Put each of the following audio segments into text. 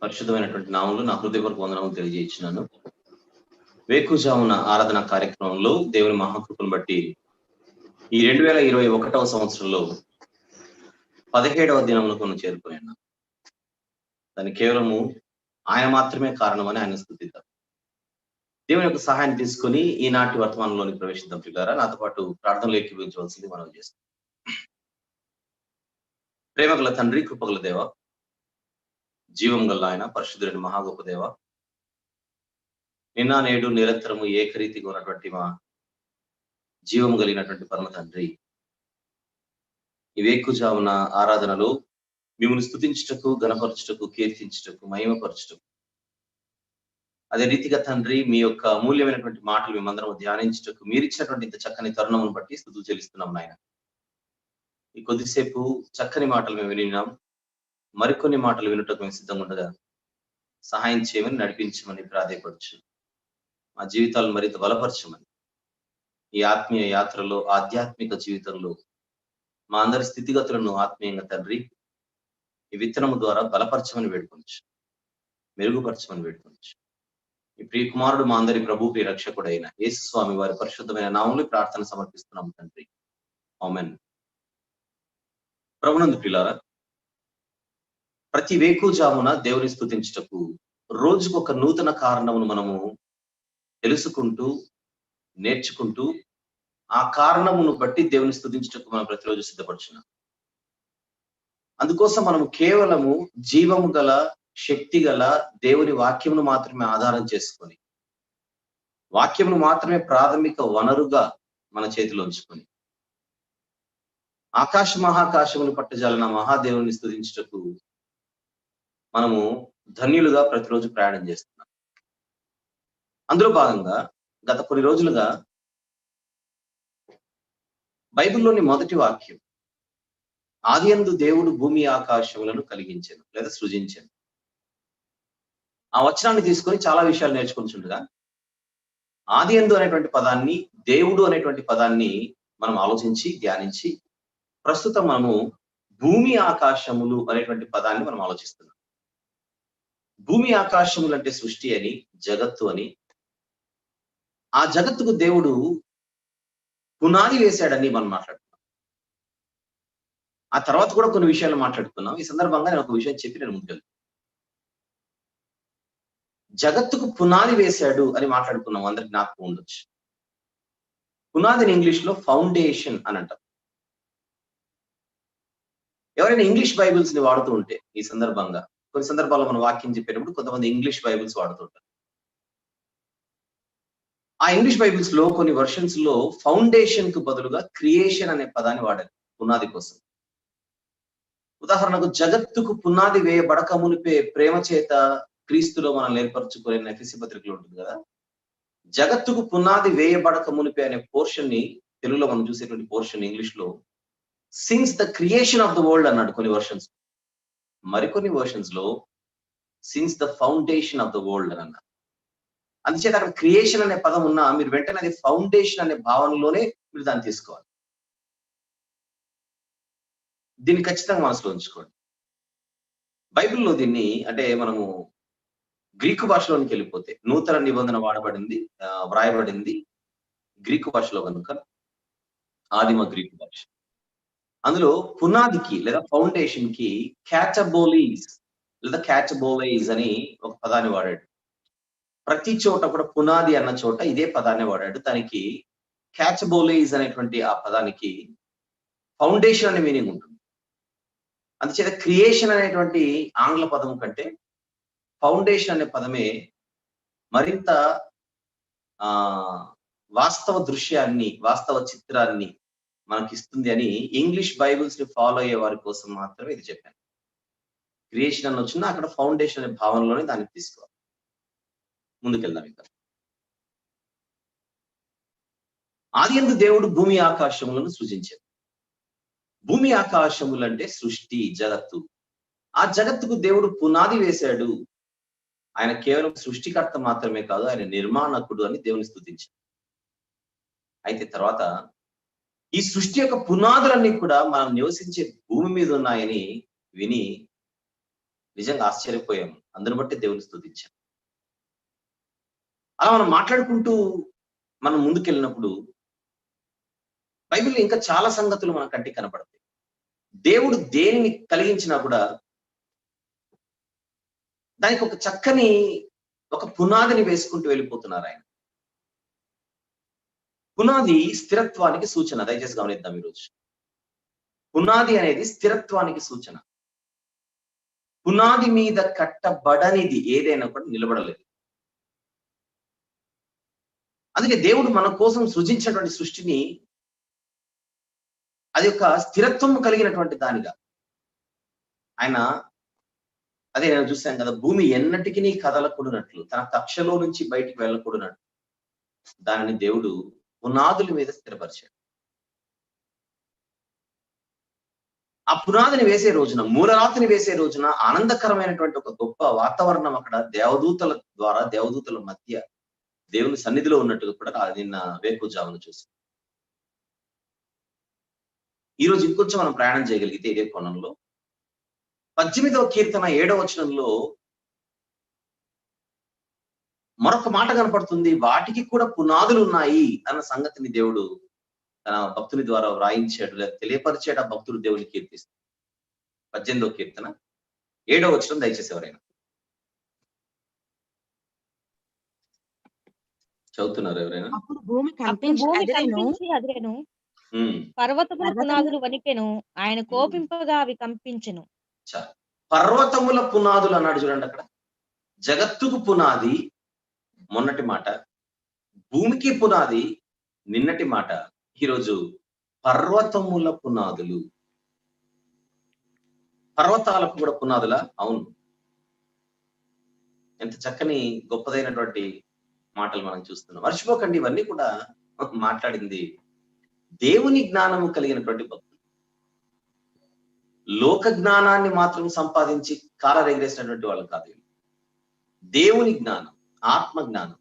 పరిశుద్ధమైనటువంటి నామములు నా హృదయపూర్వక వందనములు తెలియజేస్తున్నాను. వేకుజామున ఆరాధన కార్యక్రమంలో దేవుని మహాకృపను బట్టి ఈ 2021వ సంవత్సరంలో 17వ దినములకు మనం చేరుకున్నాను. దానికి కేవలము ఆయన మాత్రమే కారణమని ఆయన స్తుతిద్దాం. దేవుని యొక్క సహాయాన్ని తీసుకొని ఈనాటి వర్తమానంలోని ప్రవేశిద్దాం. ప్రియులారా, నాతో పాటు ప్రార్థనలు ఏకీభవించవలసింది మనం చేస్తాం. ప్రేమగల తండ్రి, కృపగల దేవ, జీవం గల ఆయన, పరిశుద్ధుడైన మహాగొప్ప దేవ, నిన్న నేడు నిరంతరము ఏకరీతిగా ఉన్నటువంటి మా జీవం కలిగినటువంటి పరమ తండ్రి, ఈ వేకుజామున ఆరాధనలో మిమ్మల్ని స్తుతించుటకు, గణపరచుటకు, కీర్తించుటకు, మహిమపరచుటకు, అదే రీతిగా తండ్రి మీ యొక్క అమూల్యమైనటువంటి మాటలు మేమందరం ధ్యానించుటకు మీరు ఇచ్చినటువంటి ఇంత చక్కని తరుణమును బట్టి స్తుతులు చెల్లిస్తున్నాం నాయన. ఈ కొద్దిసేపు చక్కని మాటలు మేము వినినాం, మరికొన్ని మాటలు వినుటకు మేము సిద్ధంగా ఉండగా సహాయం చేయమని, నడిపించమని ప్రాధేయపరచు. మా జీవితాలను మరింత బలపరచమని, ఈ ఆత్మీయ యాత్రలో, ఆధ్యాత్మిక జీవితంలో మా అందరి స్థితిగతులను ఆత్మీయంగా తండ్రి ఈ విత్తనము ద్వారా బలపరచమని వేడుకొనొచ్చు, మెరుగుపరచమని వేడుకొనొచ్చు. ఈ ప్రియ కుమారుడు మా అందరి ప్రభు ప్రియ రక్షకుడైన యేసు స్వామి వారి పరిశుద్ధమైన నామములో ప్రార్థన సమర్పిస్తున్నాం తండ్రి, ఆమేన్. ప్రభునందు ప్రియులారా, ప్రతి వేకుజామున దేవుని స్తుతించుటకు రోజుకొక నూతన కారణమును మనము తెలుసుకుంటూ, నేర్చుకుంటూ, ఆ కారణమును బట్టి దేవుని స్తుతించుటకు మనం ప్రతిరోజు సిద్ధపడుచున్నాం. అందుకోసం మనము కేవలము జీవము గల, శక్తి గల దేవుని వాక్యమును మాత్రమే ఆధారం చేసుకొని, వాక్యమును మాత్రమే ప్రాథమిక వనరుగా మన చేతిలో ఉంచుకొని, ఆకాశ మహాకాశములు పట్టజాలన మహాదేవుని స్తుతించుటకు మనము ధన్యులుగా ప్రతిరోజు ప్రయాణం చేస్తున్నాం. అందులో భాగంగా గత కొన్ని రోజులుగా బైబిల్లోని మొదటి వాక్యం, ఆదియందు దేవుడు భూమి ఆకాశములను కలిగించెను లేదా సృజించెను, ఆ వచనాన్ని తీసుకొని చాలా విషయాలు నేర్చుకుంటుండగా ఆదియందు అనేటువంటి పదాన్ని, దేవుడు అనేటువంటి పదాన్ని మనం ఆలోచించి ధ్యానించి ప్రస్తుతం మనము భూమి ఆకాశములు అనేటువంటి పదాన్ని మనం ఆలోచిస్తున్నాం. భూమి ఆకాశములు అంటే సృష్టి అని, జగత్తు అని, ఆ జగత్తుకు దేవుడు పునాది వేశాడని మనం మాట్లాడుతున్నాం. ఆ తర్వాత కూడా కొన్ని విషయాలు మాట్లాడుతున్నాం. ఈ సందర్భంగా నేను ఒక విషయం చెప్పి నేను ముందుకెళ్తాను. జగత్తుకు పునాది వేశాడు అని మాట్లాడుకున్నాం, అందరికి జ్ఞాపకం ఉండొచ్చు. పునాదిని ఇంగ్లీష్ లో ఫౌండేషన్ అని అంటారు. ఎవరైనా ఇంగ్లీష్ బైబిల్స్ ని వాడుతూ ఉంటే ఈ సందర్భంగా, కొన్ని సందర్భాల్లో మనం వాక్యం చెప్పేటప్పుడు కొంతమంది ఇంగ్లీష్ బైబిల్స్ వాడుతుంటారు. ఆ ఇంగ్లీష్ బైబిల్స్ లో కొన్ని వర్షన్స్ లో ఫౌండేషన్ కు బదులుగా క్రియేషన్ అనే పదాన్ని వాడారు పునాది కోసం. ఉదాహరణకు, జగత్తుకు పునాది వేయబడక మునిపే ప్రేమ చేత క్రీస్తులో మనం ఏర్పరచుకునే ఎఫెసీ పత్రికలో ఉంటుంది కదా, జగత్తుకు పునాది వేయబడక మునిపే అనే పోర్షన్ ని తెలుగులో మనం చూసేటువంటి పోర్షన్ ఇంగ్లీష్ లో since the creation of the world అన్నాడు కొన్ని వర్షన్స్. మరికొన్ని వర్షన్స్ లో since the foundation of the world అని అన్నారు. అందుచేత అక్కడ క్రియేషన్ అనే పదం ఉన్నా మీరు వెంటనే అది ఫౌండేషన్ అనే భావనలోనే మీరు దాన్ని తీసుకోవాలి. దీన్ని ఖచ్చితంగా మనసులో ఉంచుకోండి. బైబిల్లో దీన్ని, అంటే మనము గ్రీకు భాషలోనికి వెళ్ళిపోతే, నూతన నిబంధన వ్రాయబడింది గ్రీకు భాషలో కనుక, ఆదిమ గ్రీకు భాష. అందులో పునాదికి లేదా ఫౌండేషన్ కి క్యాటబోలీస్ లేదా క్యాటబోలైజ్ అని ఒక పదాన్ని వాడాడు. ప్రతి చోట కూడా పునాది అన్న చోట ఇదే పదాన్ని వాడాడు. దానికి క్యాటబోలైజ్ అనేటువంటి ఆ పదానికి ఫౌండేషన్ అనే మీనింగ్ ఉంటుంది. అందుచేత క్రియేషన్ అనేటువంటి ఆంగ్ల పదం కంటే ఫౌండేషన్ అనే పదమే మరింత వాస్తవ దృశ్యాన్ని, వాస్తవ చిత్రాన్ని మనకి ఇస్తుంది అని ఇంగ్లీష్ బైబిల్స్ ని ఫాలో అయ్యే వారి కోసం మాత్రమే ఇది చెప్పాను. క్రియేషన్ అని వచ్చినా అక్కడ ఫౌండేషన్ అనే భావనలోనే దాన్ని తీసుకోవాలి. ముందుకెళ్దాం. ఇంకా ఆదియందు దేవుడు భూమి ఆకాశములను సృజించాడు. భూమి ఆకాశములు అంటే సృష్టి, జగత్తు. ఆ జగత్తుకు దేవుడు పునాది వేశాడు. ఆయన కేవలం సృష్టికర్త మాత్రమే కాదు, ఆయన నిర్మాణకుడు అని దేవుని స్తుతించాడు. అయితే తర్వాత ఈ సృష్టి యొక్క పునాదులన్నీ కూడా మనం నివసించే భూమి మీద ఉన్నాయని విని నిజంగా ఆశ్చర్యపోయాము. అందుని బట్టి దేవుని స్తుతించాం. అలా మనం మాట్లాడుకుంటూ మనం ముందుకెళ్ళినప్పుడు బైబిల్‌లో ఇంకా చాలా సంగతులు మన కంటికి కనపడతాయి. దేవుడు దేనిని కలిగించినా కూడా దానికి ఒక చక్కని ఒక పునాదిని వేసుకుంటూ వెళ్ళిపోతున్నారాయన. పునాది స్థిరత్వానికి సూచన. దయచేసి గమనిద్దాం ఈరోజు. పునాది అనేది స్థిరత్వానికి సూచన. పునాది మీద కట్టబడనిది ఏదైనా కూడా నిలబడలేదు. అందుకే దేవుడు మన కోసం సృజించినటువంటి సృష్టిని అది ఒక స్థిరత్వం కలిగినటువంటి దానిగా ఆయన అదే నేను చూశాను కదా, భూమి ఎన్నటికి కదలకూడనట్లు, తన కక్షలో నుంచి బయటికి వెళ్ళకూడనట్లు దానిని దేవుడు పునాదుల మీద స్థిరపరిచాడు. ఆ పునాదిని వేసే రోజున, మూలరాతిని వేసే రోజున ఆనందకరమైనటువంటి ఒక గొప్ప వాతావరణం అక్కడ దేవదూతల ద్వారా, దేవదూతల మధ్య దేవుని సన్నిధిలో ఉన్నట్టుగా కూడా నిన్న వేకువజామున చూసి. ఈ రోజు ఇంకొంచెం మనం ప్రయాణం చేయగలిగితే ఇదే కోణంలో 18వ కీర్తన 7వ వచనంలో మరొక మాట కనపడుతుంది. వాటికి కూడా పునాదులు ఉన్నాయి అన్న సంగతిని దేవుడు తన భక్తుని ద్వారా వ్రాయించాడు, లేదా తెలియపరిచాడు. ఆ భక్తుడు దేవుని కీర్తిస్తాడు. 18వ కీర్తన 7వ వచనం దయచేసి ఎవరైనా చదువుతున్నారు ఎవరైనా? అప్పుడు భూమి అప్పుడు భూమి అదిరెను, కంపించి అదిరెను, ఉమ్, పర్వతముల పర్వతముల పునాదులు వణికెను, ఆయన కోపింపగా అవి కంపించెను. చాలు. పర్వతముల పునాదులు అన్నాడు చూడండి అక్కడ. జగత్తుకు పునాది మొన్నటి మాట, భూమికి పునాది నిన్నటి మాట. ఈరోజు పర్వతముల పునాదులు. పర్వతాలకు కూడా పునాదులా? అవును. ఎంత చక్కని గొప్పదైనటువంటి మాటలు మనం చూస్తున్నాం. మర్చిపోకండి, ఇవన్నీ కూడా మాట్లాడింది దేవుని జ్ఞానము కలిగినటువంటి భక్తులు. లోక జ్ఞానాన్ని మాత్రం సంపాదించి కాలరెగరేసినటువంటి వాళ్ళు కాదు. దేవుని జ్ఞానం, ఆత్మ జ్ఞానం.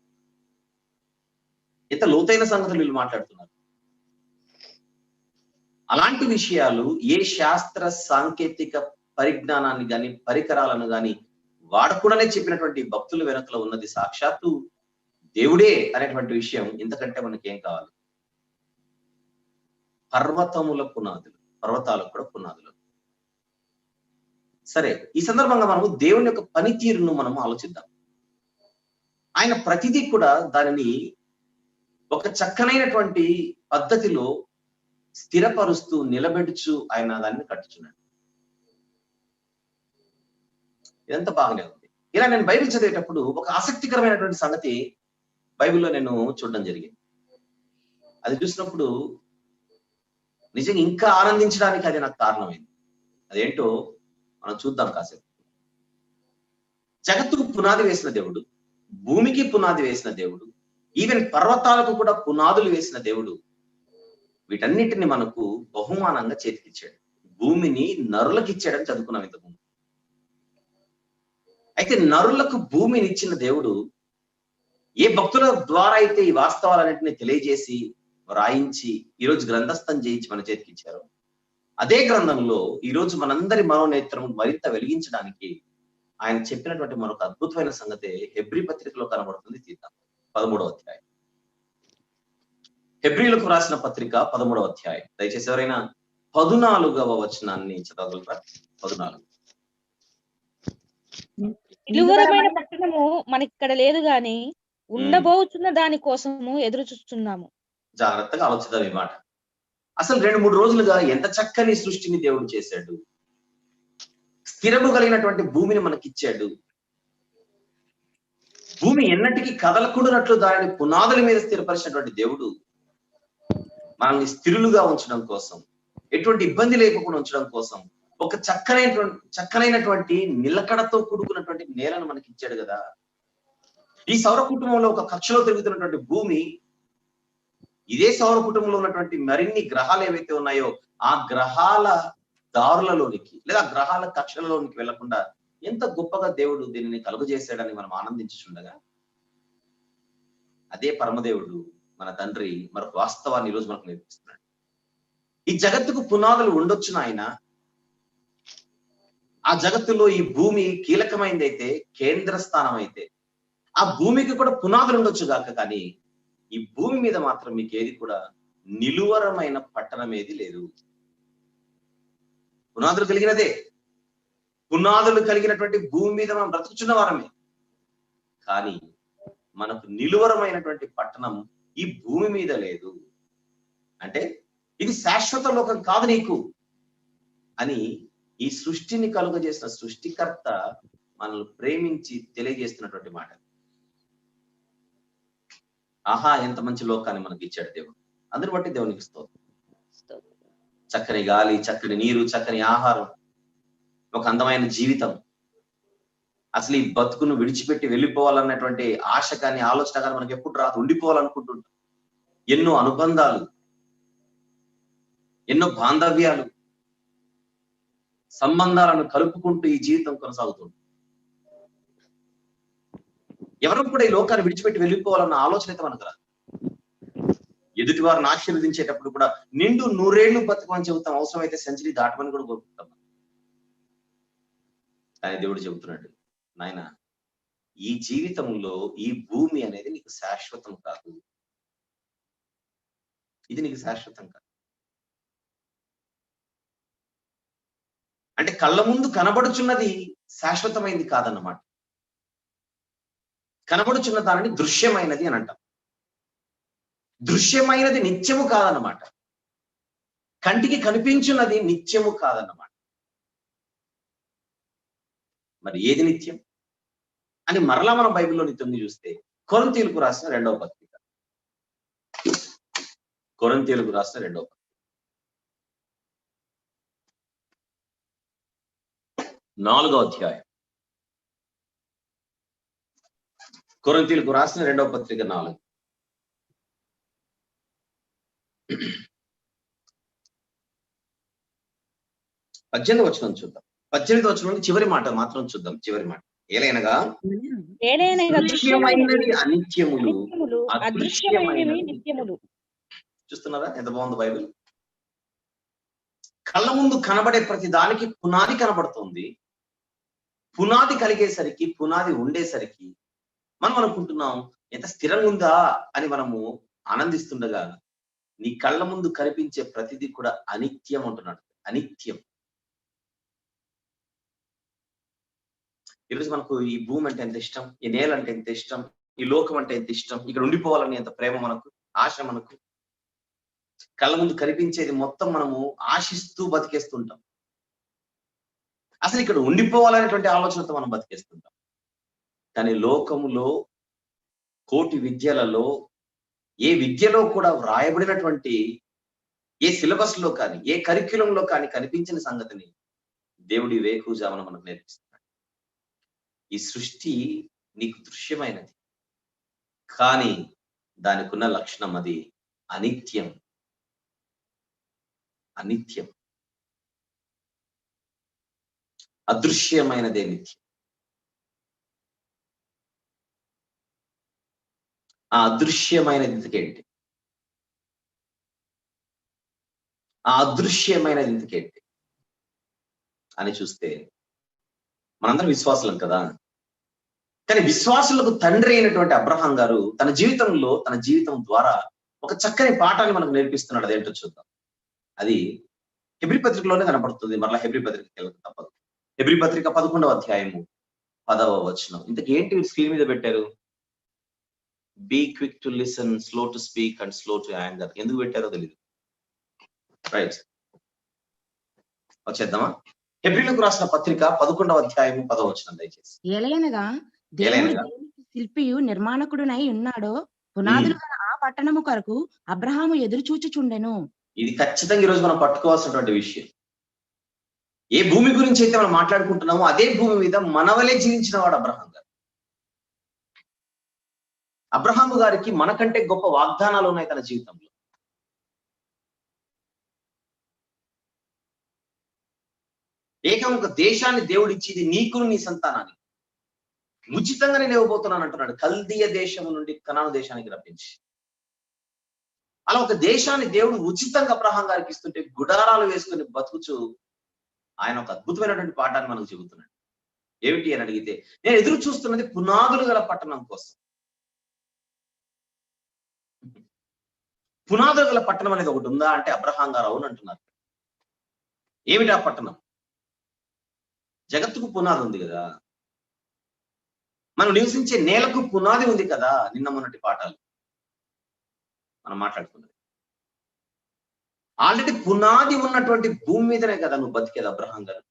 ఎంత లోతైన సంగతులు వీళ్ళు మాట్లాడుతున్నారు. అలాంటి విషయాలు ఏ శాస్త్ర సాంకేతిక పరిజ్ఞానాన్ని గాని, పరికరాలను గాని వాడకుండానే చెప్పినటువంటి భక్తుల వెనకలో ఉన్నది సాక్షాత్తు దేవుడే అనేటువంటి విషయం ఇంతకంటే మనకి ఏం కావాలి? పర్వతముల పునాదులు, పర్వతాలకు కూడా పునాదులు. సరే, ఈ సందర్భంగా మనము దేవుని యొక్క పనితీరును మనము ఆలోచిద్దాం. ఆయన ప్రతిదీ కూడా దానిని ఒక చక్కనైనటువంటి పద్ధతిలో స్థిరపరుస్తూ, నిలబెడుచు ఆయన దాన్ని కట్టుచున్నాడు. ఇదంతా బాగానే ఉంది. ఇలా నేను బైబిల్ చదివేటప్పుడు ఒక ఆసక్తికరమైనటువంటి సంగతి బైబిల్లో నేను చూడడం జరిగింది. అది చూసినప్పుడు నిజంగా ఇంకా ఆనందించడానికి అది నాకు కారణమైంది. అదేంటో మనం చూద్దాం కాసేపు. జగత్తుకు పునాది వేసిన దేవుడు, భూమికి పునాది వేసిన దేవుడు, ఈవెన్ పర్వతాలకు కూడా పునాదులు వేసిన దేవుడు వీటన్నిటిని మనకు బహుమానంగా చేతికిచ్చాడు. భూమిని నరులకు ఇచ్చాడని చదువుకున్నాం ఇంతకుముందు. అయితే నరులకు భూమిని ఇచ్చిన దేవుడు ఏ భక్తుల ద్వారా అయితే ఈ వాస్తవాలన్నింటినీ తెలియజేసి, వ్రాయించి, ఈరోజు గ్రంథస్థం చేయించి మన చేతికిచ్చారు, అదే గ్రంథంలో ఈరోజు మనందరి మనోనేత్రం మరింత వెలిగించడానికి ఆయన చెప్పినటువంటి మరొక అద్భుతమైన సంగతి హెబ్రీ పత్రికలో కనబడుతుంది. తీద్దాం. 13వ అధ్యాయం. హెబ్రీలకు రాసిన పత్రిక 13వ అధ్యాయం. దయచేసి ఎవరైనా 14వ వచనాన్ని చదవగలరా? 14. విలువరమైన పట్టణము మనకిక్కడ లేదు గాని ఉండబోతున్న దాని కోసము ఎదురు చూస్తున్నాము. జాగ్రత్తగా ఆలోచిద్దాం ఈ మాట. అసలు 2-3 రోజులుగా ఎంత చక్కని సృష్టిని దేవుడు చేశాడు. స్థిరము కలిగినటువంటి భూమిని మనకిచ్చాడు. భూమి ఎన్నటికీ కదలకూడనట్లు దానిని పునాదుల మీద స్థిరపరిచినటువంటి దేవుడు మనల్ని స్థిరులుగా ఉంచడం కోసం, ఎటువంటి ఇబ్బంది లేకుండా ఉంచడం కోసం ఒక చక్కనైనటువంటి నిలకడతో కూడుకున్నటువంటి నేలను మనకి ఇచ్చాడు కదా. ఈ సౌర కుటుంబంలో ఒక కక్షలో తిరుగుతున్నటువంటి భూమి, ఇదే సౌర కుటుంబంలో ఉన్నటువంటి మరిన్ని గ్రహాలు ఏవైతే ఉన్నాయో ఆ గ్రహాల దారులలోనికి లేదా గ్రహాల కక్షలలోనికి వెళ్లకుండా ఎంత గొప్పగా దేవుడు దీనిని కలుగజేశాడని మనం ఆనందించుండగా, అదే పరమదేవుడు మన తండ్రి మరొక వాస్తవాన్ని ఈరోజు మనకు నేర్పిస్తున్నాడు. ఈ జగత్తుకు పునాదులు ఉండొచ్చున ఆయన, ఆ జగత్తులో ఈ భూమి కీలకమైంది అయితే, కేంద్ర స్థానం అయితే, ఆ భూమికి కూడా పునాదులు ఉండొచ్చు గాక, కానీ ఈ భూమి మీద మాత్రం మీకు ఏది కూడా నిలువరమైన పట్టణం ఏది లేదు. పునాదులు కలిగినదే. పునాదులు కలిగినటువంటి భూమి మీద మనం బ్రతుకుచున్న వారమే. కానీ మనకు నిలువరమైనటువంటి పట్టణం ఈ భూమి మీద లేదు. అంటే ఇది శాశ్వత లోకం కాదు నీకు అని ఈ సృష్టిని కలుగజేసిన సృష్టికర్త మనల్ని ప్రేమించి తెలియజేస్తున్నటువంటి మాట. ఆహా, ఎంత మంచి లోకాన్ని మనకి ఇచ్చాడు దేవుడు. అందుని బట్టి దేవునికి స్తోత్రం. చక్కని గాలి, చక్కని నీరు, చక్కని ఆహారం, ఒక అందమైన జీవితం. అసలు ఈ బతుకును విడిచిపెట్టి వెళ్ళిపోవాలన్నటువంటి ఆశ కానీ ఆలోచన కానీ మనకి ఎప్పుడు రాదు. ఉండిపోవాలనుకుంటుంటాం. ఎన్నో అనుబంధాలు, ఎన్నో బాంధవ్యాలు, సంబంధాలను కలుపుకుంటూ ఈ జీవితం కొనసాగుతుంది. ఎవరు కూడా ఈ లోకాన్ని విడిచిపెట్టి వెళ్ళిపోవాలన్న ఆలోచన అయితే మనకు రాదు. ఎదుటి వారిని ఆశీర్వదించేటప్పుడు కూడా నిండు 100 ఏళ్ళు బతుకమని చెబుతాం. అవసరమైతే సెంచరీ దాటమని కూడా కోరుకుంటాం. కానీ దేవుడు చెబుతున్నాడు, నాయన, ఈ జీవితంలో ఈ భూమి అనేది నీకు శాశ్వతం కాదు. ఇది నీకు శాశ్వతం కాదు. అంటే కళ్ళ ముందు కనబడుచున్నది శాశ్వతమైంది కాదన్నమాట. కనబడుచున్న దానిని దృశ్యమైనది అని అంటాం. దృశ్యమైనది నిత్యము కాదన్నమాట. కంటికి కనిపించున్నది నిత్యము కాదన్నమాట. మరి ఏది నిత్యం అని మరలా మనం బైబిల్లోని తొంగి చూస్తే, కొరింథీయులకు రాసిన 2వ పత్రిక, కొరింథీయులకు రాసిన 2వ పత్రిక 4వ అధ్యాయం, కొరింథీయులకు రాసిన 2వ పత్రిక 4. 18వ వచనం చూద్దాం. 18వ వచనం నుండి చివరి మాట మాత్రం చూద్దాం. చివరి మాట, ఏలైనగా దృశ్యమైనది అనిత్యములు, అదృశ్యమైనవి నిత్యములు. చూస్తున్నారా ఎంత బాగుంది బైబిల్. కళ్ళ ముందు కనబడే ప్రతి దానికి పునాది కనబడుతుంది. పునాది కలిగేసరికి, పునాది ఉండేసరికి మనం అనుకుంటున్నాం ఎంత స్థిరంగా ఉందా అని మనము ఆనందిస్తుండగా, నీ కళ్ళ ముందు కనిపించే ప్రతిదీ కూడా అనిత్యం అంటున్నాడు. అనిత్యం. ఈరోజు మనకు ఈ భూమి అంటే ఎంత ఇష్టం, ఈ నేల అంటే ఎంత ఇష్టం, ఈ లోకం అంటే ఎంత ఇష్టం, ఇక్కడ ఉండిపోవాలని ఎంత ప్రేమ మనకు, ఆశ మనకు. కళ్ళ ముందు కనిపించేది మొత్తం మనము ఆశిస్తూ బతికేస్తుంటాం. అసలు ఇక్కడ ఉండిపోవాలనేటువంటి ఆలోచనతో మనం బతికేస్తుంటాం. కానీ లోకములో కోటి విద్యలలో ఏ విద్యలో కూడా వ్రాయబడినటువంటి ఏ సిలబస్ లో కానీ, ఏ కరిక్యులంలో కానీ కనిపించిన సంగతిని దేవుడి వేకువజామున మనకు నేర్పిస్తున్నాడు. ఈ సృష్టి నీకు దృశ్యమైనది, కానీ దానికి ఉన్న లక్షణం అది అనిత్యం. అనిత్యం. అదృశ్యమైనదే నిత్యం. ఆ అదృశ్యమైనది ఇంతకేంటి? ఆ అదృశ్యమైనది ఇంతకేంటి అని చూస్తే, మనందరం విశ్వాసులం కదా. కానీ విశ్వాసులకు తండ్రి అయినటువంటి అబ్రహాం గారు తన జీవితంలో, తన జీవితం ద్వారా ఒక చక్కని పాఠాన్ని మనకు నేర్పిస్తున్నాడు. అదేంటో చూద్దాం. అది హెబ్రీ పత్రికలోనే కనపడుతుంది. మరలా హెబ్రీ పత్రికకి వెళ్ళక తప్పదు. హెబ్రీ పత్రిక 11వ అధ్యాయము 10వ వచనం. ఇంతకీ ఏంటి స్క్రీన్ మీద పెట్టారు? Be quick to listen, slow to speak and slow to anger. ఎందుకు పెట్టారో తెలియదు. రైట్, వచ్చేద్దామా? హెబ్రీలకు రాసిన పత్రిక 11వ అధ్యాయము 10వ వచనం దయచేసి. ఏలైనగా దేవుడు శిల్పియు నిర్మాణకుడునై ఉన్నాడో, పునాదులు గల ఆ పట్టణము కొరకు అబ్రహాము ఎదురు చూచుచుండెను. ఇది ఖచ్చితంగా ఈరోజు మనం పట్టుకోవాల్సినటువంటి విషయం. ఏ భూమి గురించి అయితే మనం మాట్లాడుకుంటున్నామో అదే భూమి మీద మనవలే జీవించిన వాడు అబ్రహాం గారు. అబ్రహాము గారికి మనకంటే గొప్ప వాగ్దానాలు ఉన్నాయి తన జీవితంలో. ఏకం ఒక దేశాన్ని దేవుడు ఇచ్చింది నీకును నీ సంతానానికి. ఉచితంగా నేను ఇవ్వబోతున్నాను అంటున్నాడు. కల్దీయ దేశం నుండి కనాను దేశానికి రప్పించి, అలా ఒక దేశాన్ని దేవుడు ఉచితంగా అబ్రహాం గారికి ఇస్తుంటే గుడారాలు వేసుకుని బతుకుచు ఆయన ఒక అద్భుతమైనటువంటి పాఠాన్ని మనకు చెబుతున్నాడు. ఏమిటి అని అడిగితే, నేను ఎదురు చూస్తున్నది పునాదులు గల పట్టణం కోసం. పునాదులు గల పట్టణం అనేది ఒకటి ఉందా అంటే అబ్రహాం గారు అవును అంటున్నారు. ఏమిటి ఆ పట్టణం? జగత్తుకు పునాది ఉంది కదా, మనం నివసించే నేలకు పునాది ఉంది కదా. నిన్న మొన్నటి పాఠాలు మనం మాట్లాడుకున్నది. ఆల్రెడీ పునాది ఉన్నటువంటి భూమి మీదనే కదా నువ్వు బతికేది అబ్రహాం గారు.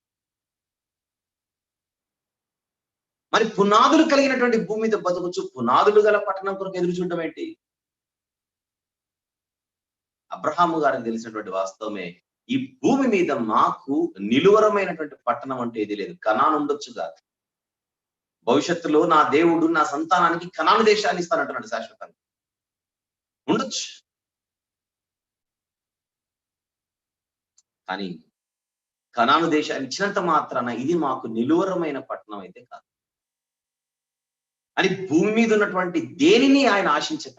మరి పునాదులు కలిగినటువంటి భూమి మీద బతుకుచు పునాదులు గల పట్టణం కొరకు ఎదురు చూడడం ఏంటి? అబ్రహాము గారికి తెలిసినటువంటి వాస్తవమే, ఈ భూమి మీద మాకు నిలువరమైనటువంటి పట్టణం అంటే ఏది లేదు. కనాను ఉండొచ్చు కాదు, భవిష్యత్తులో నా దేవుడు నా సంతానానికి కనాను దేశాన్ని ఇస్తానంటున్నాడు శాశ్వతంగా. ఉండొచ్చు, కానీ కనాను దేశాన్ని ఇచ్చినంత మాత్రాన ఇది మాకు నిలువరమైన పట్టణం అయితే కాదు అని భూమి మీద ఉన్నటువంటి దేనిని ఆయన ఆశించక,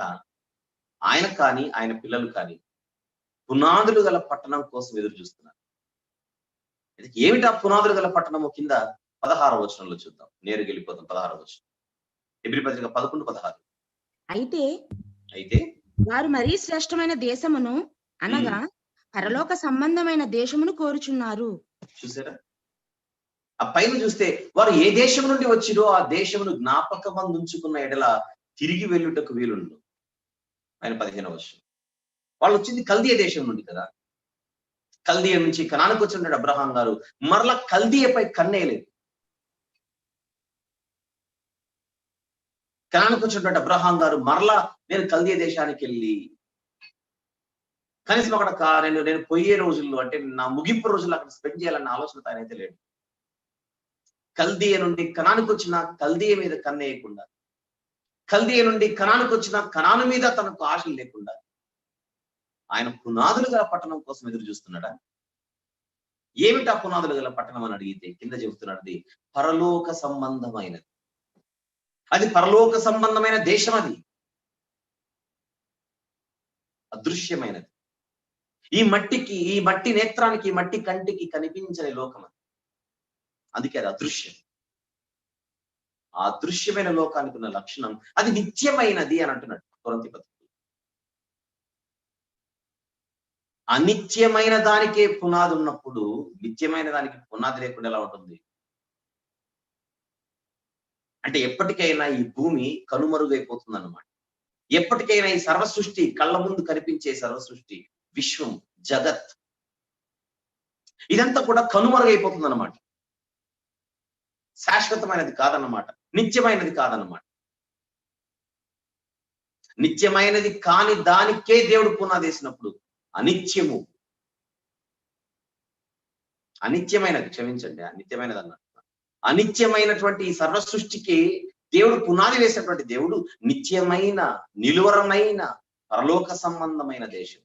ఆయన కానీ ఆయన పిల్లలు కానీ పునాదులు గల పట్టణం కోసం ఎదురు చూస్తున్నారు. ఏమిటి ఆ పునాదులు గల పట్టణము? కింద 16వ వచనంలో చూద్దాం. నేరుగా వెళ్ళిపోతాం 16వ వచనం. హెబ్రీ పత్రిక 11:16. అయితే వారు మరీ శ్రేష్టమైన దేశమును అనగా పరలోక సంబంధమైన దేశమును కోరుచున్నారు. చూసారా? ఆ పైన చూస్తే వారు ఏ దేశం నుండి వచ్చిరో ఆ దేశమును జ్ఞాపకమందు ఉంచుకున్న ఎడల తిరిగి వెళ్ళుటకు వీలుండు. ఆయన 15వ వచనం. వాళ్ళు వచ్చింది కల్దీయ దేశం నుండి కదా. కల్దీయ నుంచి కనానుకు వచ్చిన అబ్రహాం గారు మరలా కల్దీయపై కన్నేయలేదు. కనానుకు వచ్చినటువంటి అబ్రహాం గారు మరలా నేను కల్దీయ దేశానికి వెళ్ళి కనీసం అక్కడ నేను పోయే రోజుల్లో అంటే నా ముగింపు రోజుల్లో అక్కడ స్పెండ్ చేయాలన్న ఆలోచన తానైతే లేడు. కల్దీయ నుండి కనానుకు వచ్చిన కల్దీయ మీద కన్నేయకుండా, కల్దీయ నుండి కనానుకు వచ్చిన కనాను మీద తనకు ఆశలు లేకుండా ఆయన పునాదులు గల పట్టణం కోసం ఎదురు చూస్తున్నాడా? ఏమిటి ఆ పునాదులు గల పట్టణం అని అడిగితే కింద చెబుతున్నది పరలోక సంబంధమైనది. అది పరలోక సంబంధమైన దేశం, అది అదృశ్యమైనది. ఈ మట్టి నేత్రానికి, ఈ మట్టి కంటికి కనిపించని లోకం అది. అందుకే అది అదృశ్యం. ఆ అదృశ్యమైన లోకానికి ఉన్న లక్షణం అది నిత్యమైనది అని అంటున్నాడు కొరింథీ పత్రిక. అనిత్యమైన దానికే పునాది ఉన్నప్పుడు నిత్యమైన దానికి పునాది లేకుండా ఎలా ఉంటుంది? అంటే ఎప్పటికైనా ఈ భూమి కనుమరుగైపోతుంది అన్నమాట. ఎప్పటికైనా ఈ సర్వసృష్టి, కళ్ళ ముందు కనిపించే సర్వసృష్టి, విశ్వం, జగత్, ఇదంతా కూడా కనుమరుగైపోతుంది అన్నమాట. శాశ్వతమైనది కాదన్నమాట, నిత్యమైనది కాదన్నమాట. నిత్యమైనది కాని దానికే దేవుడు పునాది వేసినప్పుడు అనిత్యము, అనిత్యమైనది, క్షమించండి, అనిత్యమైనది అన్నట్టు, అనిత్యమైనటువంటి ఈ సర్వ సృష్టికి దేవుడు పునాది వేసినటువంటి దేవుడు నిత్యమైన, నిలువరమైన, పరలోక సంబంధమైన దేశం.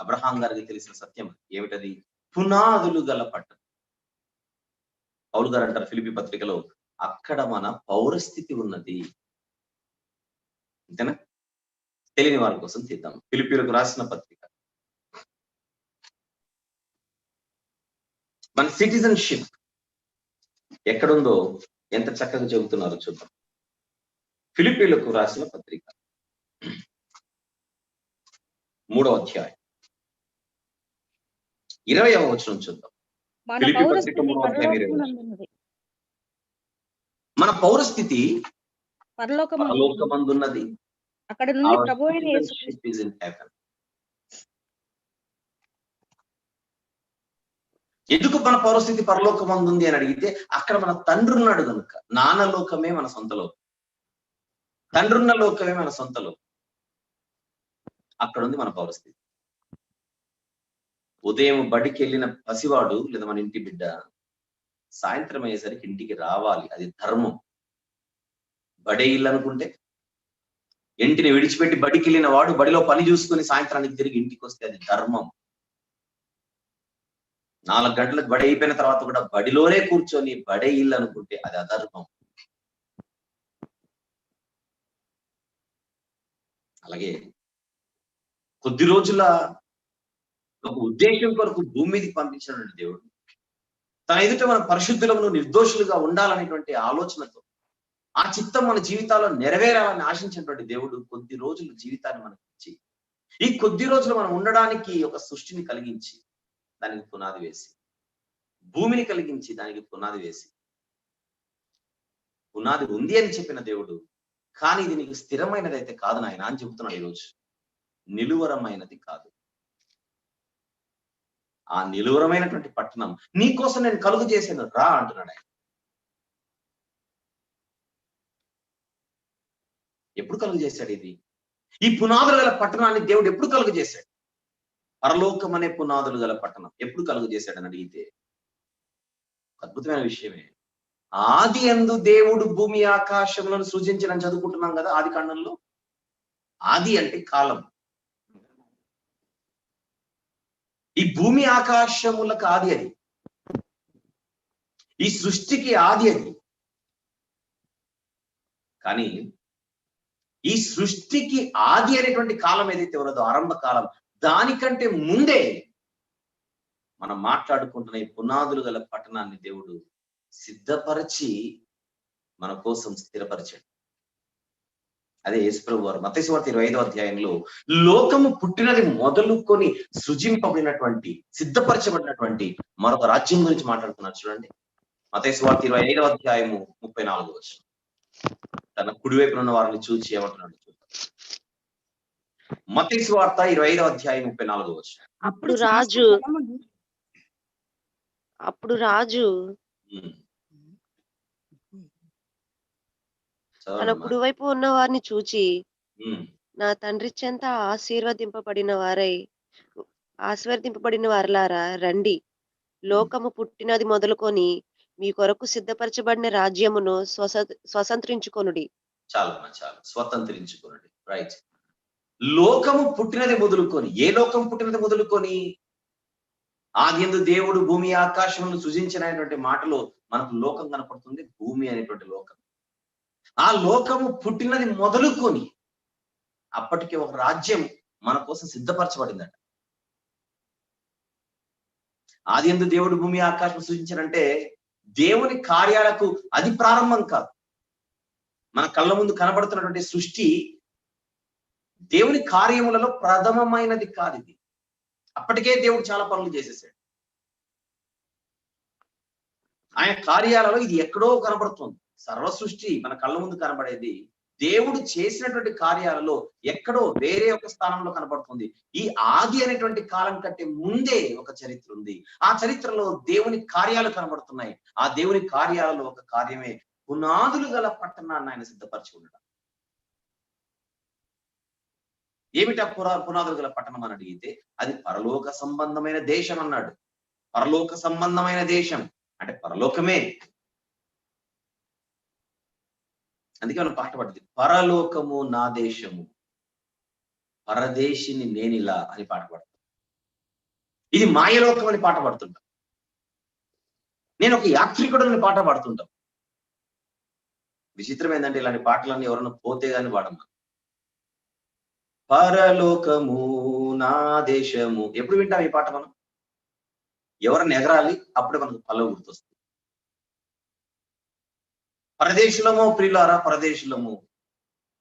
అబ్రహాం గారికి తెలిసిన సత్యం ఏమిటది? పునాదులు గల పట్టణం. పౌలు గారు అంటారు ఫిలిప్పీ పత్రికలో, అక్కడ మన పౌరస్థితి ఉన్నది. అంతేనా? తెలియని వారి కోసం తీద్దాం. ఫిలిప్పీలకు రాసిన పత్రిక, మన సిటిజన్షిప్ ఎక్కడుందో ఎంత చక్కగా చెబుతున్నారో చూద్దాం. ఫిలిప్పీలకు రాసిన పత్రిక 3వ అధ్యాయం 20వ వచనం చూద్దాం. ఫిలిప్పీ పత్రిక 3వ అధ్యాయం 20వ వచనం. మన పౌరస్థితి పరలోకమందున్నది, అక్కడ నుండి ప్రభువైన యేసుక్రీస్తు. ఎందుకు మన పౌరస్థితి పరలోకమందుంది అని అడిగితే, అక్కడ మన తండ్రి ఉన్నాడు కనుక. నాన్న లోకమే మన సొంత లోకం, తండ్రున్న లోకమే మన సొంత లోకం. అక్కడ ఉంది మన పౌరస్థితి. ఉదయం బడికి వెళ్ళిన పసివాడు లేదా మన ఇంటి బిడ్డ సాయంత్రం అయ్యేసరికి ఇంటికి రావాలి, అది ధర్మం. బడే ఇల్లు అనుకుంటే, ఇంటిని విడిచిపెట్టి బడికి వెళ్ళిన వాడు బడిలో పని చూసుకుని సాయంత్రానికి తిరిగి ఇంటికి వస్తే అది ధర్మం. 4 గంటలకు బడి అయిపోయిన తర్వాత కూడా బడిలోనే కూర్చొని బడే ఇల్లు అనుకుంటే అది అధర్మం. అలాగే కొద్ది రోజుల ఒక ఉద్దేశం కొరకు భూమి మీదకి పంపించినటువంటి దేవుడు, తన ఎదుట మనం పరిశుద్ధులను నిర్దోషులుగా ఉండాలనేటువంటి ఆలోచనతో ఆ చిత్తం మన జీవితాల్లో నెరవేరాలని ఆశించినటువంటి దేవుడు కొద్ది రోజులు జీవితాన్ని మనకి ఇచ్చి, ఈ కొద్ది రోజులు మనం ఉండడానికి ఒక సృష్టిని కలిగించి దానికి పునాది వేసి, భూమిని కలిగించి దానికి పునాది వేసి, పునాది ఉంది అని చెప్పిన దేవుడు, కానీ ఇది నీకు స్థిరమైనది అయితే కాదు నాయన అని చెబుతున్నాడు ఈరోజు. నిలువరమైనది కాదు. ఆ నిలువరమైనటువంటి పట్టణం నీకోసం నేను కలుగు చేశాను రా అంటున్నాడు ఆయన. ఎప్పుడు కలుగు చేశాడు ఇది? ఈ పునాదులు గల పట్టణాన్ని దేవుడు ఎప్పుడు కలుగు చేశాడు? పరలోకం అనే పునాదులు గల పట్టణం ఎప్పుడు కలుగు చేశాడని అడిగితే అద్భుతమైన విషయమే. ఆది యందు దేవుడు భూమి ఆకాశములను సృజించని చదువుకుంటున్నాం కదా ఆది కాండంలో. ఆది అంటే కాలం. ఈ భూమి ఆకాశములకు ఆది అది, ఈ సృష్టికి ఆది అది. కానీ ఈ సృష్టికి ఆది అనేటువంటి కాలం ఏదైతే ఉన్నదో, ఆరంభ కాలం, దానికంటే ముందే మనం మాట్లాడుకుంటున్న ఈ పునాదులు గల పట్టణాన్ని దేవుడు సిద్ధపరిచి మన కోసం స్థిరపరిచాడు. అదే యేసుప్రభు వారు మత్తయి సువార్త 25వ అధ్యాయంలో లోకము పుట్టినది మొదలుకొని సృజింపబడినటువంటి, సిద్ధపరచబడినటువంటి మరొక రాజ్యం గురించి మాట్లాడుతున్నారు. చూడండి, మత్తయి సువార్త 25వ అధ్యాయము 34వ వచనం. తన కుడివైపున ఉన్న వారిని చూచి ఏమంటున్నాడు చూద్దాం. మత్తయి సువార్త 25వ అధ్యాయం 34వ వచనం. అప్పుడు రాజు తన కుడివైపు ఉన్న వారిని చూచి, నా తండ్రి చెంత ఆశీర్వదింపబడిన వారలారా రండి, లోకము పుట్టినది మొదలుకొని మీ కొరకు సిద్ధపరచబడిన రాజ్యమును స్వతంత్రించుకొనుడి. చాలు స్వతంత్రించుకొనుడి. రైట్. లోకము పుట్టినది మొదలుకొని, ఏ లోకం పుట్టినది మొదలుకొని? ఆదియందు దేవుడు భూమి ఆకాశములను సృజించినటువంటి మాటలో మనకు లోకం కనపడుతుంది, భూమి అనేటువంటి లోకం. ఆ లోకము పుట్టినది మొదలుకొని అప్పటికి ఒక రాజ్యం మన కోసం సిద్ధపరచబడిందట. ఆదియందు దేవుడు భూమి ఆకాశం సృజించారంటే దేవుని కార్యాలకు అది ప్రారంభం కాదు. మన కళ్ళ ముందు కనబడుతున్నటువంటి సృష్టి దేవుని కార్యములలో ప్రథమమైనది కాదు. ఇది అప్పటికే దేవుడు చాలా పనులు చేసేసాడు. ఆయన కార్యాలలో ఇది ఎక్కడో కనబడుతుంది. సర్వ సృష్టి మన కళ్ళ ముందు కనబడేది దేవుడు చేసినటువంటి కార్యాలలో ఎక్కడో వేరే ఒక స్థానంలో కనబడుతుంది. ఈ ఆది అనేటువంటి కాలం కంటే ముందే ఒక చరిత్ర ఉంది. ఆ చరిత్రలో దేవుని కార్యాలు కనబడుతున్నాయి. ఆ దేవుని కార్యాలలో ఒక కార్యమే పునాదులు గల పట్టణాన్ని ఆయన సిద్ధపరిచి ఉండడం. ఏమిటా పునాదులు గల పట్టణం అని అడిగితే అది పరలోక సంబంధమైన దేశం అన్నాడు. పరలోక సంబంధమైన దేశం అంటే పరలోకమే. అందుకే మనం పాట పడుతుంది, పరలోకము నా దేశము, పరదేశిని నేనిలా అని పాట పడుతుంది. ఇది మాయలోకం అని పాట పడుతుంటాం. నేను ఒక యాత్రికుడని పాట పాడుతుంటాం. విచిత్రం ఏంటంటే ఇలాంటి పాటలన్నీ ఎవరన్నా పోతే గాని పాడమ్మా. పరలోకము నా దేశము ఎప్పుడు వింటాం ఈ పాట మనం? ఎవరన్నా ఎగరాలి, అప్పుడే మనకు పల్లవి గుర్తొస్తుంది. పరదేశులమో ప్రియులారా పరదేశులము,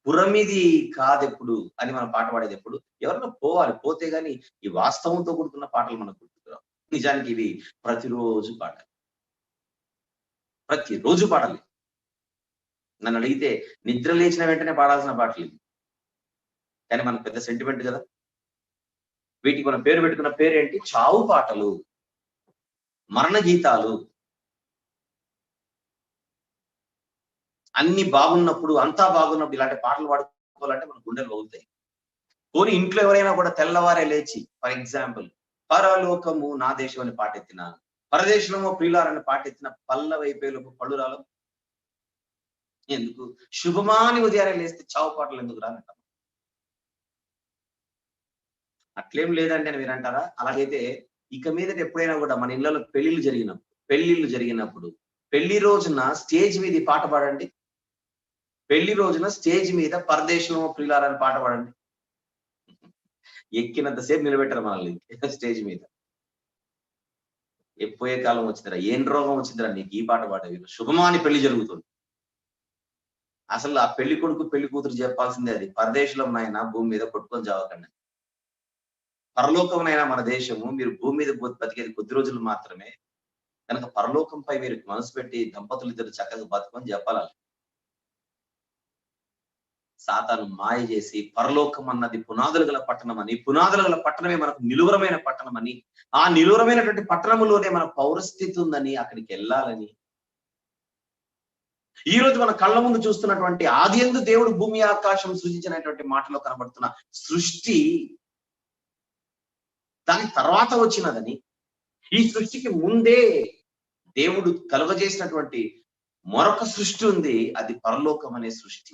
పురమిది కాదెప్పుడు అని మనం పాట పాడేది ఎప్పుడు? ఎవరన్నా పోవాలి, పోతే గాని ఈ వాస్తవంతో కూడుకున్న పాటలు మనకు గుర్తుకురావు. నిజానికి ఇవి ప్రతిరోజు పాడాలి, ప్రతిరోజు పాడాలి. నన్ను అడిగితే నిద్ర లేచిన వెంటనే పాడాల్సిన పాటలు ఇవి. కానీ మనకు పెద్ద సెంటిమెంట్ కదా. వీటికి మనం పేరు పెట్టుకున్న పేరేంటి? చావు పాటలు, మరణ గీతాలు. అన్ని బాగున్నప్పుడు, అంతా బాగున్నప్పుడు ఇలాంటి పాటలు పాడుకోవాలంటే మన గుండెలు పగులుతాయి. పోనీ ఇంట్లో ఎవరైనా కూడా తెల్లవారే లేచి, ఫర్ ఎగ్జాంపుల్ పరలోకము నా దేశం అని పాట ఎత్తిన, పరదేశంలో ప్రియులారని పాట ఎత్తిన పల్లవైపోయేలోపు పళ్ళురాలం ఎందుకు? శుభమాని ఉదయాన్నే లేస్తే చావు పాటలు ఎందుకు రానంటాం? అట్లేం లేదంటే అని మీరు అంటారా? అలాగైతే ఇక మీదట ఎప్పుడైనా కూడా మన ఇళ్లలో పెళ్లిళ్ళు జరిగినప్పుడు పెళ్లి రోజున స్టేజ్ మీద పాట పాడండి. పెళ్లి రోజున స్టేజ్ మీద పరదేశంలో ప్రియులారని పాట పాడండి. ఎక్కినంతసేపు నిలబెట్టారు మనల్ని స్టేజ్ మీద. ఎప్పుయే కాలం వచ్చిందిరా, ఏం రోగం వచ్చిందిరా నీకు ఈ పాట పాడేవి, శుభమాని పెళ్లి జరుగుతుంది. అసలు ఆ పెళ్లి కొడుకు పెళ్లి కూతురు చెప్పాల్సిందే అది, పరదేశంలో ఆయన భూమి మీద కొట్టుకొని చావకండి. పరలోకమునైనా మన దేశము, మీరు భూమి మీద బతికేది కొద్ది రోజులు మాత్రమే కనుక పరలోకంపై మీరు మనసు పెట్టి దంపతులు ఇద్దరు చక్కగా బతుకొని చెప్పాలి. సాతాను మాయ చేసి పరలోకం అన్నది పునాదులు గల పట్టణం అని, పునాదులు గల పట్టణమే మనకు నిలువరమైన పట్టణం అని, ఆ నిలువరమైనటువంటి పట్టణములోనే మన పౌరస్థితి ఉందని, అక్కడికి వెళ్ళాలని, ఈ రోజు మన కళ్ళ ముందు చూస్తున్నటువంటి ఆదియందు దేవుడు భూమి ఆకాశం సృజించినటువంటి మాటలో కనబడుతున్న సృష్టి దాని తర్వాత వచ్చినదని, ఈ సృష్టికి ముందే దేవుడు కలుగజేసినటువంటి మరొక సృష్టి ఉంది, అది పరలోకం అనే సృష్టి.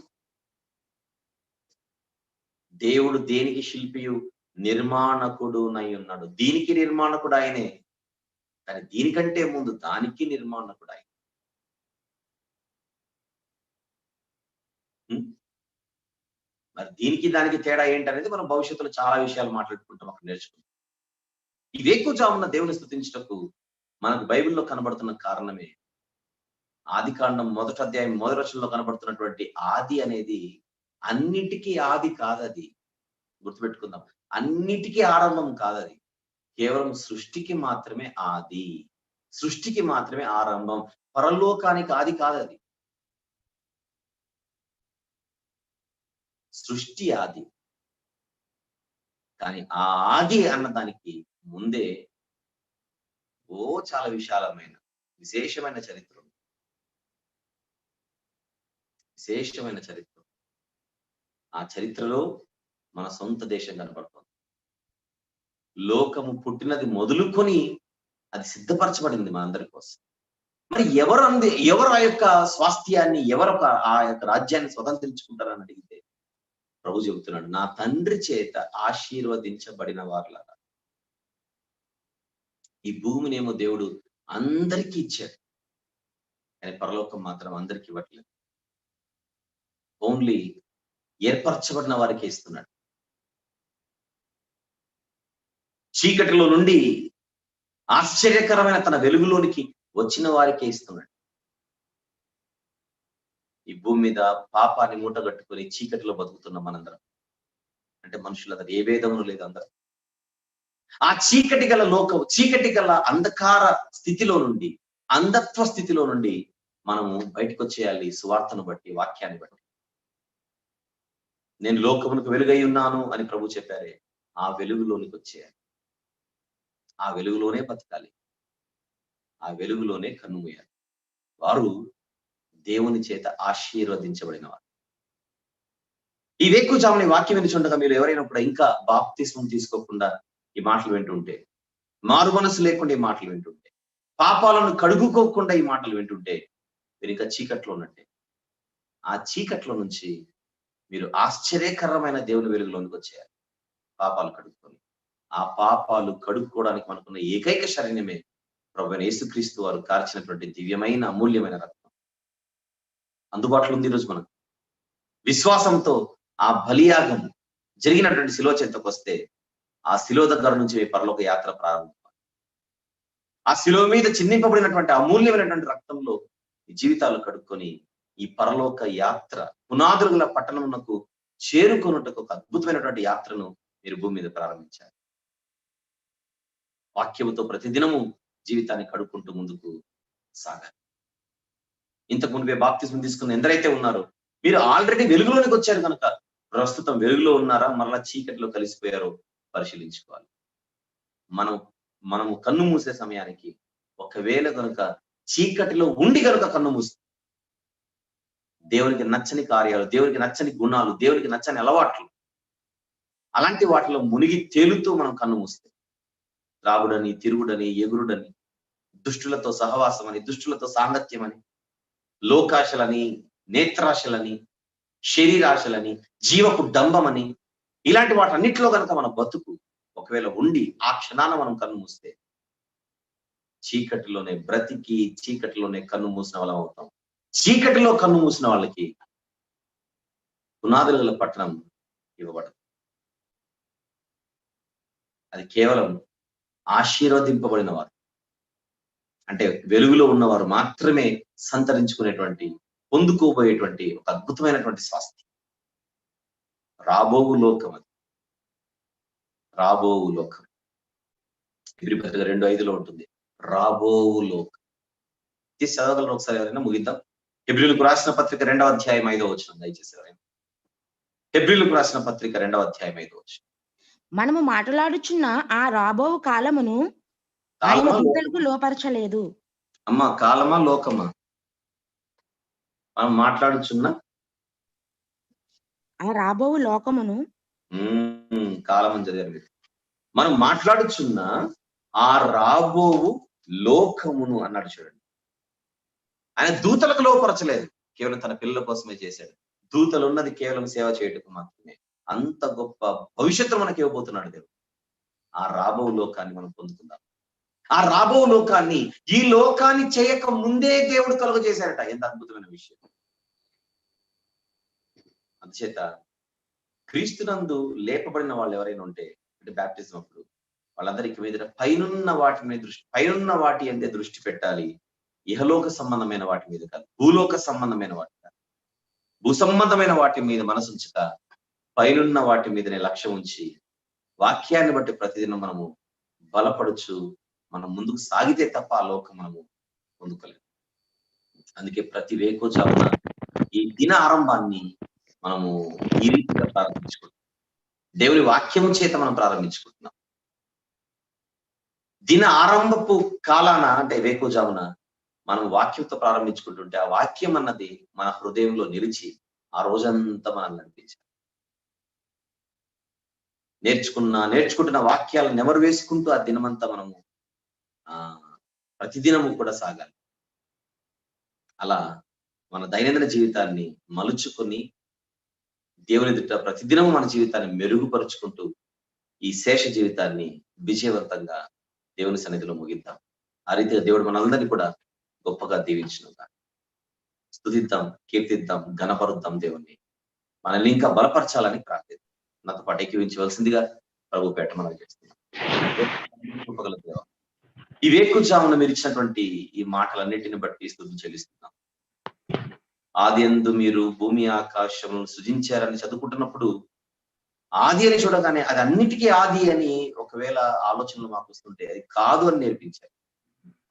దేవుడు దేనికి శిల్పియు నిర్మాణకుడునై ఉన్నాడు. దీనికి నిర్మాణకుడు ఆయనే, కానీ దీనికంటే ముందు దానికి నిర్మాణకుడు ఆయన. మరి దీనికి దానికి తేడా ఏంటనేది మనం భవిష్యత్తులో చాలా విషయాలు మాట్లాడుకుంటాం, అక్కడ నేర్చుకుంటాం. ఈ వేకువజామున దేవుని స్తుతించుటకు మనకు బైబిల్లో కనబడుతున్న కారణమే, ఆదికాండం 1వ అధ్యాయం 1వ వచనంలో కనబడుతున్నటువంటి ఆది అనేది అన్నిటికీ ఆది కాదది. గుర్తుపెట్టుకుందాం, అన్నిటికీ ఆరంభం కాదది, కేవలం సృష్టికి మాత్రమే ఆది, సృష్టికి మాత్రమే ఆరంభం, పరలోకానికి ఆది కాదది. సృష్టి ఆది, కానీ ఆ ఆది అన్న దానికి ముందే చాలా విశాలమైన విశేషమైన చరిత్ర, విశేషమైన చరిత్ర. ఆ చరిత్రలో మన సొంత దేశం కనబడుతుంది. లోకము పుట్టినది మొదలుకొని అది సిద్ధపరచబడింది మనందరి కోసం. మరి ఎవరు ఆ యొక్క స్వాస్థ్యాన్ని, ఎవరు ఆ యొక్క రాజ్యాన్ని స్వతంత్రించుకుంటారని అడిగితే ప్రభు చెబుతున్నాడు, నా తండ్రి చేత ఆశీర్వదించబడిన వారులారా. ఈ భూమినేమో దేవుడు అందరికీ ఇచ్చాడు, కానీ పరలోకం మాత్రం అందరికీ ఇవ్వట్లేదు. ఓన్లీ ఏర్పరచబడిన వారికి ఇస్తున్నాడు. చీకటిలో నుండి ఆశ్చర్యకరమైన తన వెలుగులోనికి వచ్చిన వారికే ఇస్తున్నాడు. ఈ భూమి మీద పాపాన్ని మూటగట్టుకొని చీకటిలో బతుకుతున్న మనందరం, అంటే మనుషులందరూ, ఏ భేదమును లేదు అందరూ. ఆ చీకటి గల లోకం, చీకటి గల అంధకార స్థితిలో నుండి, అంధత్వ స్థితిలో నుండి మనము బయటకు వచ్చేయాలి. సువార్తను బట్టి, వాక్యాన్ని బట్టి. నేను లోకమునకు వెలుగై ఉన్నాను అని ప్రభు చెప్పారే, ఆ వెలుగులోనికి వచ్చేయాలి, ఆ వెలుగులోనే బతకాలి, ఆ వెలుగులోనే కన్నుమూయాలి. వారు దేవుని చేత ఆశీర్వదించబడిన వారు. ఈ వేకువజామున వాక్యం వినిచుండగా మీరు ఎవరైనా కూడా ఇంకా బాప్తిస్మం తీసుకోకుండా ఈ మాటలు వింటుంటే, మారు మనసు లేకుండా ఈ మాటలు వింటుంటే, పాపాలను కడుగుకోకుండా ఈ మాటలు వింటుంటే, మీరు ఇంకా చీకట్లో ఉన్నట్టే. ఆ చీకట్లో నుంచి మీరు ఆశ్చర్యకరమైన దేవుని వెలుగులోనికి వచ్చేయాలి, పాపాలు కడుక్కొని. ఆ పాపాలు కడుక్కోవడానికి మనకున్న ఏకైక శరణ్యమే ప్రభువైన యేసుక్రీస్తు వారు కార్చినటువంటి దివ్యమైన అమూల్యమైన రక్తం అందుబాటులో ఉంది. ఈరోజు మనకు విశ్వాసంతో ఆ బలియాగం జరిగినటువంటి శిలువ చెంతకు వస్తే, ఆ శిలువ దగ్గర నుంచి మీ పరలోక యాత్ర ప్రారంభం. ఆ శిలువ మీద చిందింపబడినటువంటి అమూల్యమైనటువంటి రక్తంలో ఈ జీవితాలు కడుక్కొని ఈ పరలోక యాత్ర, పునాదుల పట్టణమునకు చేరుకొనుటకు ఒక అద్భుతమైనటువంటి యాత్రను మీరు భూమి మీద ప్రారంభించారు. వాక్యముతో ప్రతిదినము జీవితాన్ని కడుక్కుంటూ ముందుకు సాగాలి. ఇంతకు మునిపే బాప్తిస్మం తీసుకున్న ఎందరైతే ఉన్నారో, మీరు ఆల్రెడీ వెలుగులోనికి వచ్చారు కనుక ప్రస్తుతం వెలుగులో ఉన్నారా, మరలా చీకటిలో కలిసిపోయారో పరిశీలించుకోవాలి. మనము కన్ను మూసే సమయానికి ఒకవేళ కనుక చీకటిలో ఉండి కనుక కన్ను మూస్తే, దేవునికి నచ్చని కార్యాలు, దేవునికి నచ్చని గుణాలు, దేవునికి నచ్చని అలవాట్లు, అలాంటి వాటిలో మునిగి తేలుతూ మనం కన్ను మూస్తే, త్రాగుడని, తిరుగుడని, ఎగురుడని, దుష్టులతో సహవాసం అని, దుష్టులతో సాంగత్యం అని, లోకాశలని, నేత్రాశలని, శరీరాశలని, జీవపు డంబమని, ఇలాంటి వాటన్నిటిలో కనుక మన బతుకు ఒకవేళ ఉండి ఆ క్షణాన మనం కన్ను మూస్తే, చీకటిలోనే బ్రతికి చీకటిలోనే కన్ను మూసిన వాళ్ళం అవుతాం. చీకటిలో కన్ను మూసిన వాళ్ళకి పునాదుల పట్టణం ఇవ్వబడదు. అది కేవలం ఆశీర్వదింపబడిన వారు, అంటే వెలుగులో ఉన్నవారు మాత్రమే సంతరించుకునేటువంటి, పొందుకోబోయేటువంటి ఒక అద్భుతమైనటువంటి స్వాస్థ్యం. రాబోవు లోకం అది, రాబోవు లోకం. హెబ్రీ పత్రిక 2:5 ఉంటుంది, రాబోవు లోకం. తీసి చదవగలరు ఒకసారి ఎవరైనా? ముగిద్దాం. హెబ్రీలకు రాసిన పత్రిక 2వ అధ్యాయం 5వ వచనం దయచేసి ఎవరైనా. హెబ్రీలకు రాసిన పత్రిక 2వ అధ్యాయం 5వ వచనం. మనము మాట్లాడుచున్న ఆ రాబోవు కాలమును ఆయన కాలమా దూతలకు లోపరచలేదు. అమ్మ, కాలమా లోకమా? మనం మాట్లాడుచున్న ఆ రాబోవు లోకమును కాలం అని చదివారు మీరు. మనం మాట్లాడుచున్న ఆ రాబోవు లోకమును అన్నాడు చూడండి. ఆయన దూతలకు లోపరచలేదు, కేవలం తన పిల్లల కోసమే చేశాడు. దూతలు ఉన్నది కేవలం సేవ చేయటకు మాత్రమే. అంత గొప్ప భవిష్యత్తు మనకి ఇవ్వబోతున్నాడు దేవుడు. ఆ రాబో లోకాన్ని మనం పొందుకుందాం. ఆ రాబో లోకాన్ని, ఈ లోకాన్ని చేయక ముందే దేవుడు కలుగజేశారట. ఎంత అద్భుతమైన విషయం. అందుచేత క్రీస్తునందు లేపబడిన వాళ్ళు ఎవరైనా ఉంటే, అంటే బ్యాప్టిజం అప్పుడు, వాళ్ళందరికీ మీద పైనున్న వాటి మీద పైనున్న వాటి అంతే దృష్టి పెట్టాలి. ఇహలోక సంబంధమైన వాటి మీద కాదు, భూలోక సంబంధమైన వాటి కాదు. భూ సంబంధమైన వాటి మీద మనసుంచక పైనున్న వాటి మీదనే లక్ష్యం ఉంచి వాక్యాన్ని బట్టి ప్రతిదినం మనము బలపడుచు మనం ముందుకు సాగితే తప్ప ఆ లోకం మనము పొందుకోలేము. అందుకే ప్రతి వేకోజామున ఈ దిన ఆరంభాన్ని మనము ఈ రీతిగా ప్రారంభించుకుంటున్నాం. దేవుని వాక్యము చేత మనం ప్రారంభించుకుంటున్నాం. దిన ఆరంభపు కాలాన, అంటే వేకోజామున మనం వాక్యంతో ప్రారంభించుకుంటుంటే, ఆ వాక్యం అన్నది మన హృదయంలో నిలిచి ఆ రోజంతా మనల్ని నడిపించాలి. నేర్చుకుంటున్న వాక్యాలను నెమరు వేసుకుంటూ ఆ దినమంతా మనము ప్రతిదినము కూడా సాగాలి. అలా మన దైనందిన జీవితాన్ని మలుచుకొని దేవుని ఎదుట ప్రతిదినము మన జీవితాన్ని మెరుగుపరుచుకుంటూ ఈ శేష జీవితాన్ని విజయవంతంగా దేవుని సన్నిధిలో ముగిద్దాం. ఆ రీతిగా దేవుడు మనందరినీ కూడా గొప్పగా దీవించునుగా. స్తుతిద్దాం, కీర్తిద్దాం, ఘనపరుద్దాం దేవుణ్ణి. మనల్ని ఇంకా బలపరచాలని ప్రార్థిద్దాం. నాతో పాటు ఏకీవించవలసిందిగా ప్రభు పేట మనం చేస్తున్నాం. ఈ వేకుజామున మీరు ఇచ్చినటువంటి ఈ మాటలన్నింటిని బట్టి స్తుతి చెల్లిస్తున్నాం. ఆది యందు మీరు భూమి ఆకాశములను సృజించారని చదువుకుంటున్నప్పుడు, ఆది అని చూడగానే అది అన్నిటికీ ఆది అని ఒకవేళ ఆలోచనలు మాకు వస్తుంటే, అది కాదు అని నేర్పించారు.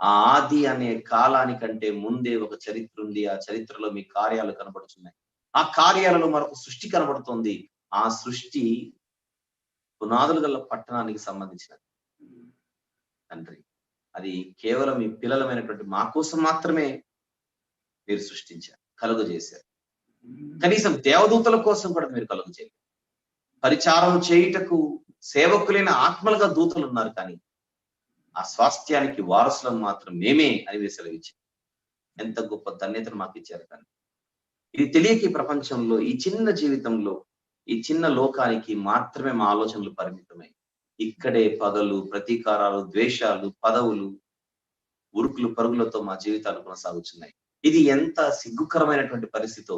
ఆ ఆది అనే కాలానికంటే ముందే ఒక చరిత్ర ఉంది. ఆ చరిత్రలో మీ కార్యాలు కనబడుతున్నాయి. ఆ కార్యాలలో మరొక సృష్టి కనబడుతుంది. ఆ సృష్టి పునాదులు గల పట్టణానికి సంబంధించినది తండ్రి. అది కేవలం మీ పిల్లలమైనటువంటి మా కోసం మాత్రమే మీరు సృష్టించారు, కలుగు చేశారు. కనీసం దేవదూతల కోసం కూడా మీరు కలుగు చేయలేదు. పరిచారం చేయుటకు సేవకులైన ఆత్మలుగా దూతలు ఉన్నారు, కానీ ఆ స్వాస్థ్యానికి వారసులను మాత్రం మేమే అని మీరు సెలవిచ్చారు. ఎంత గొప్ప ధన్యతను మాకు ఇచ్చారు. కానీ ఇది తెలియక ఈ ప్రపంచంలో, ఈ చిన్న జీవితంలో, ఈ చిన్న లోకానికి మాత్రమే మా ఆలోచనలు పరిమితమై ఇక్కడే పగలు, ప్రతీకారాలు, ద్వేషాలు, పదవులు, ఉరుకులు పరుగులతో మా జీవితాలు కొనసాగుతున్నాయి. ఇది ఎంత సిగ్గుకరమైనటువంటి పరిస్థితో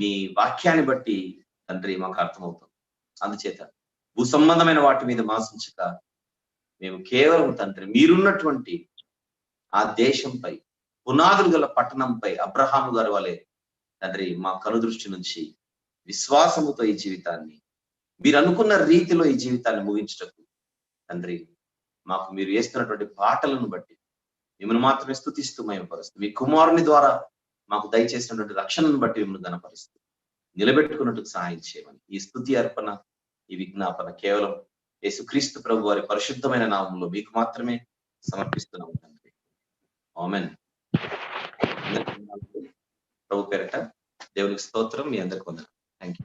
మీ వాక్యాన్ని బట్టి తండ్రి మాకు అర్థమవుతుంది. అందుచేత భూ సంబంధమైన వాటి మీద మాసించక మేము కేవలం తండ్రి మీరున్నటువంటి ఆ దేశంపై, పునాదులు గల పట్టణంపై అబ్రహాము గారి వలె తండ్రి మా కనుదృష్టి నుంచి విశ్వాసముతో ఈ జీవితాన్ని, మీరు అనుకున్న రీతిలో ఈ జీవితాన్ని ముగించటకు తండ్రి మాకు మీరు వేస్తున్నటువంటి పాటలను బట్టి మిమ్మల్ని మాత్రమే స్తుతిస్తూ మహిమపరుస్తూ, మీ కుమారుని ద్వారా మాకు దయచేసినటువంటి రక్షణను బట్టి మిమ్మల్ని ఘనపరుస్తూ నిలబెట్టుకున్నట్టుకు సహాయం చేయమని ఈ స్తుతి అర్పణ, ఈ విజ్ఞాపన కేవలం యేసుక్రీస్తు ప్రభు వారి పరిశుద్ధమైన నామంలో మీకు మాత్రమే సమర్పిస్తున్నాము తండ్రి. ఆమేన్. ప్రభు పేరట దేవునికి స్తోత్రం. మీ అందరికి వందనాలు. థాంక్యూ.